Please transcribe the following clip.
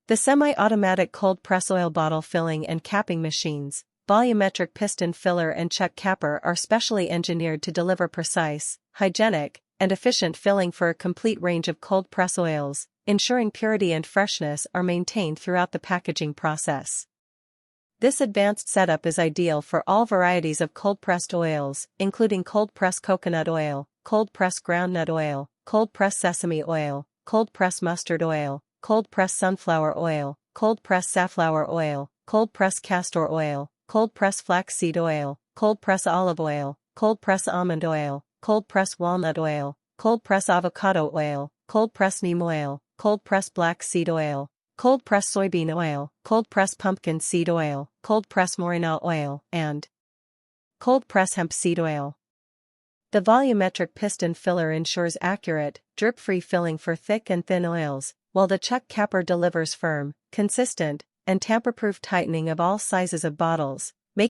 The semi-automatic cold press oil bottle filling and capping machines, volumetric piston filler and chuck capper are specially engineered to deliver precise, hygienic, and efficient filling for a complete range of cold press oils, ensuring purity and freshness are maintained throughout the packaging process. This advanced setup is ideal for all varieties of cold-pressed oils, including cold-pressed coconut oil, cold-pressed groundnut oil, cold-pressed sesame oil, cold-pressed mustard oil, cold-pressed sunflower oil, cold-pressed safflower oil, cold-pressed castor oil, cold-pressed flaxseed oil, cold-pressed olive oil, cold-pressed almond oil, cold-pressed walnut oil, cold-pressed avocado oil, cold-pressed neem oil, cold-pressed black seed oil, cold-pressed soybean oil, cold-pressed pumpkin seed oil, cold-pressed morena oil, and cold-pressed hemp seed oil. The volumetric piston filler ensures accurate, drip-free filling for thick and thin oils, while the chuck capper delivers firm, consistent, and tamper-proof tightening of all sizes of bottles,